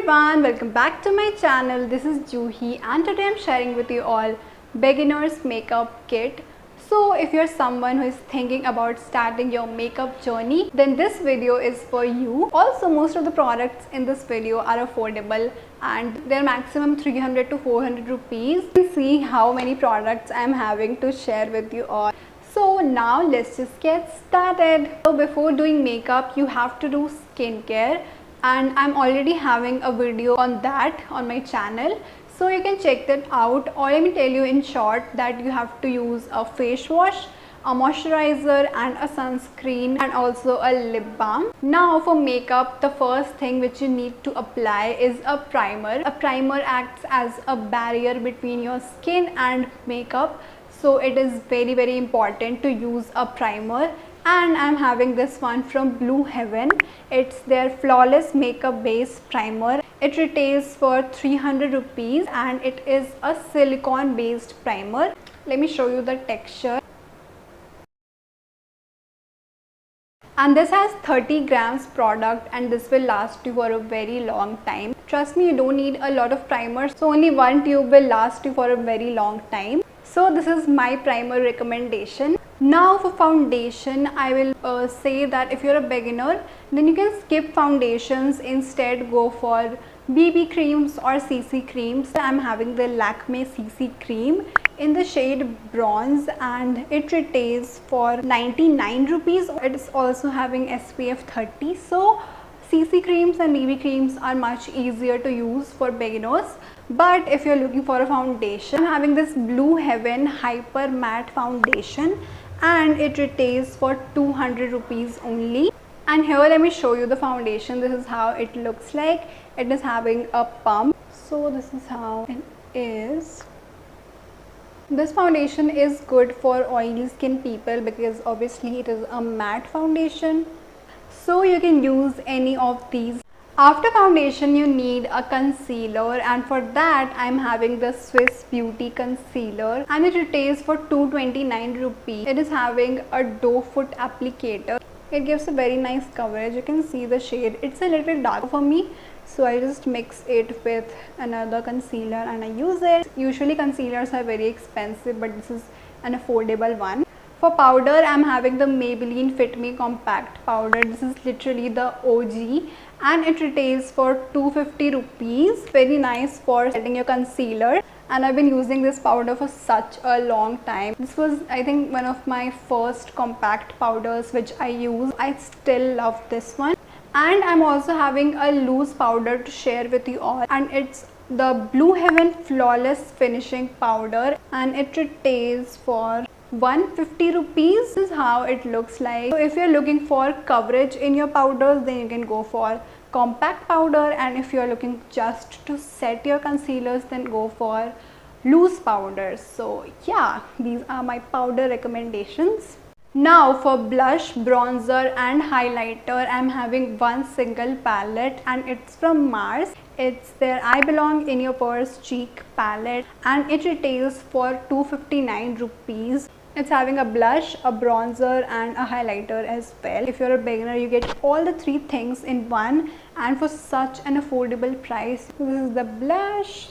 everyone, welcome back to my channel. This is Juhi and today I'm sharing with you all beginner's makeup kit. So if you're someone who is thinking about starting your makeup journey, then this video is for you. Also, most of the products in this video are affordable and they're maximum 300 to 400 rupees. You can see how many products I'm having to share with you all. So now let's just get started. So before doing makeup, you have to do skincare. And I'm already having a video on that on my channel, so you can check that out. Or let me tell you in short that you have to use a face wash, a moisturizer and a sunscreen and also a lip balm. Now for makeup, the first thing which you need to apply is a primer. A primer acts as a barrier between your skin and makeup, so it is very important to use a primer. And I'm having this one from Blue Heaven. It's their flawless makeup base primer. It retails for 300 rupees and it is a silicone based primer. Let me show you the texture. And this has 30 grams product and this will last you for a very long time. Trust me, you don't need a lot of primer, so only one tube will last you for a very long time. So this is my primer recommendation. Now for foundation, I will say that if you're a beginner, then you can skip foundations, instead go for BB creams or CC creams. I'm having the Lakme CC cream in the shade bronze and it retails for 99 rupees. It is also having SPF 30. So CC creams and BB creams are much easier to use for beginners. But if you're looking for a foundation, I'm having this Blue Heaven Hyper Matte Foundation and it retails for 200 rupees only. And here let me show you the foundation. This is how it looks like. It is having a pump. So this is how it is. This foundation is good for oily skin people because obviously it is a matte foundation. So you can use any of these. After foundation, you need a concealer, and for that I'm having the Swiss Beauty concealer and it retails for 229 rupees. It is having a doe foot applicator. It gives a very nice coverage. You can see the shade. It's a little dark for me, so I just mix it with another concealer and I use it. Usually concealers are very expensive, but this is an affordable one. For powder, I'm having the Maybelline Fit Me Compact Powder. This is literally the OG and it retails for 250 rupees. Very nice for setting your concealer, and I've been using this powder for such a long time. This was, I think, one of my first compact powders which I use. I still love this one. And I'm also having a loose powder to share with you all, and it's the Blue Heaven Flawless Finishing Powder and it retails for 150 rupees. This is how it looks like. So if you're looking for coverage in your powders, then you can go for compact powder, and if you're looking just to set your concealers, then go for loose powders. So yeah, these are my powder recommendations. Now for blush, bronzer and highlighter, I'm having one single palette and it's from Mars. It's their I Belong in Your Purse Cheek palette and it retails for 259 rupees. It's having a blush, a bronzer and a highlighter as well. If you're a beginner, you get all the three things in one and for such an affordable price. This is the blush,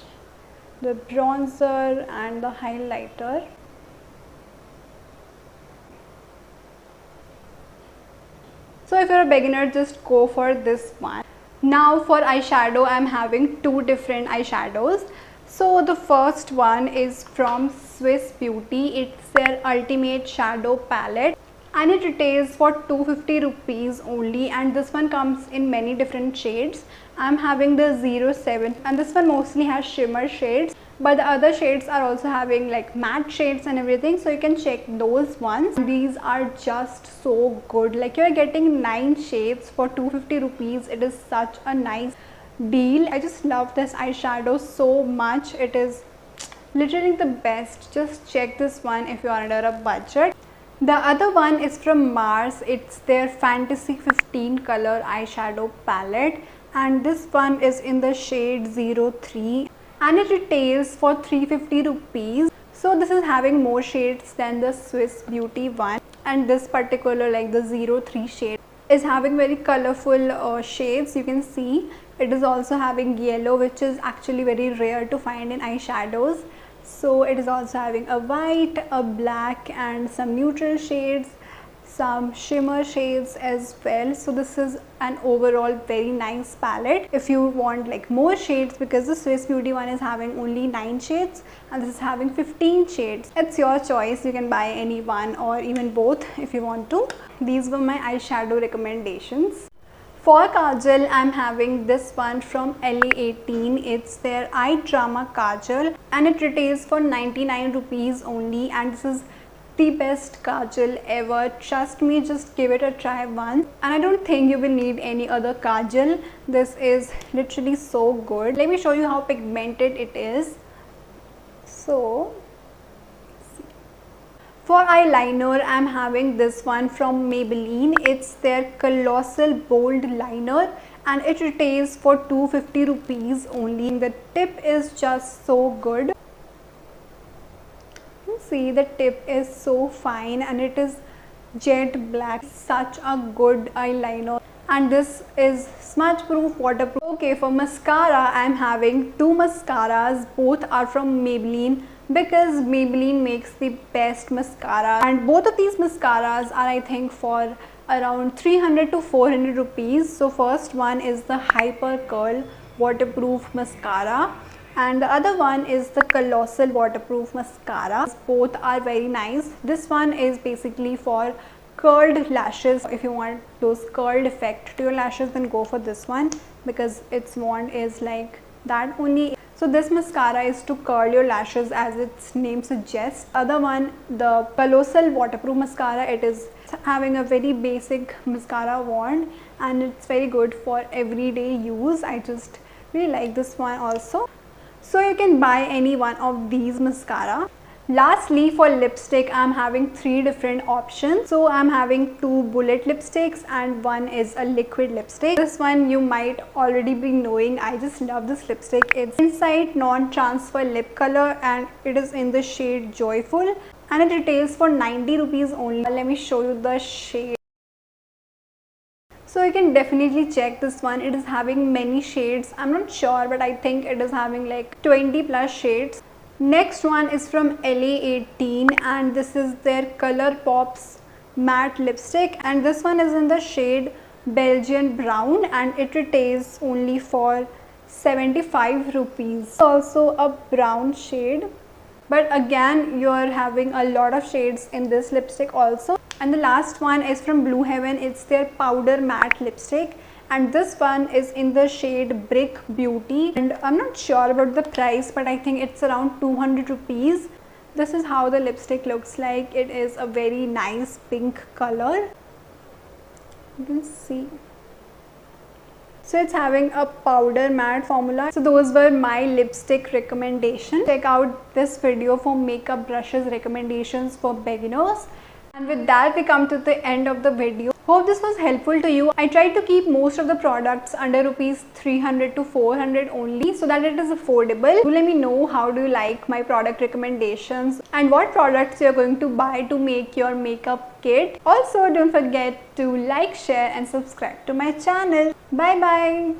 the bronzer and the highlighter. So if you're a beginner, just go for this one. Now for eyeshadow, I'm having two different eyeshadows. So the first one is from Swiss Beauty. It's their Ultimate Shadow Palette and it retails for 250 rupees only, and this one comes in many different shades. I'm having the 07 and this one mostly has shimmer shades, but the other shades are also having like matte shades and everything, so you can check those ones. These are just so good. Like, you're getting 9 shades for 250 rupees. It is such a nice deal. I just love this eyeshadow so much. It is literally the best. Just check this one if you are under a budget. The other one is from Mars. It's their Fantasy 15 color eyeshadow palette and this one is in the shade 03 and it retails for 350 rupees. So this is having more shades than the Swiss Beauty one, and this particular, like the 03 shade, is having very colorful shades. You can see It is also having yellow, which is actually very rare to find in eyeshadows. So it is also having a white, a black and some neutral shades, some shimmer shades as well. So this is an overall very nice palette if you want like more shades, because the Swiss Beauty one is having only 9 shades and this is having 15 shades. It's your choice, you can buy any one or even both if you want to. These were my eyeshadow recommendations. For Kajal, I'm having this one from LA18. It's their Eye Drama Kajal and it retails for 99 rupees only, and this is the best kajal ever. Trust me, just give it a try once and I don't think you will need any other kajal. This is literally so good. Let me show you how pigmented it is. So for eyeliner, I'm having this one from Maybelline. It's their Colossal Bold Liner and it retails for 250 rupees only. The tip is just so good. See, the tip is so fine and it is jet black. Such a good eyeliner, and this is smudge proof, waterproof. Okay, for mascara, I am having 2 mascaras. Both are from Maybelline because Maybelline makes the best mascara, and both of these mascaras are I think for around 300 to 400 rupees. So first one is the Hyper Curl waterproof mascara and the other one is the Colossal waterproof mascara. Both are very nice. This one is basically for curled lashes. If you want those curled effect to your lashes, then go for this one because its wand is like that only. So this mascara is to curl your lashes as its name suggests. Other one, the Colossal waterproof mascara, it is having a very basic mascara wand and it's very good for everyday use. I just really like this one also. So you can buy any one of these mascara. Lastly, for lipstick, I am having 3 different options. So I am having 2 bullet lipsticks and one is a liquid lipstick. This one you might already be knowing. I just love this lipstick. It's Insight Non-Transfer Lip Color and it is in the shade Joyful and it retails for 90 rupees only. Let me show you the shade. So you can definitely check this one. It is having many shades. I'm not sure, but I think it is having like 20 plus shades. Next one is from LA18 and this is their Color Pops matte lipstick and this one is in the shade Belgian Brown and it retails only for 75 rupees. Also a brown shade, but again you are having a lot of shades in this lipstick also. And the last one is from Blue Heaven. It's their powder matte lipstick and this one is in the shade Brick Beauty and I'm not sure about the price, but I think it's around 200 rupees. This is how the lipstick looks like. It is a very nice pink color. You can see. So it's having a powder matte formula. So those were my lipstick recommendations. Check out this video for makeup brushes recommendations for beginners. And with that, we come to the end of the video. Hope this was helpful to you. I tried to keep most of the products under rupees 300 to 400 only so that it is affordable. Do let me know how do you like my product recommendations and what products you are going to buy to make your makeup kit. Also, don't forget to like, share and subscribe to my channel. Bye bye.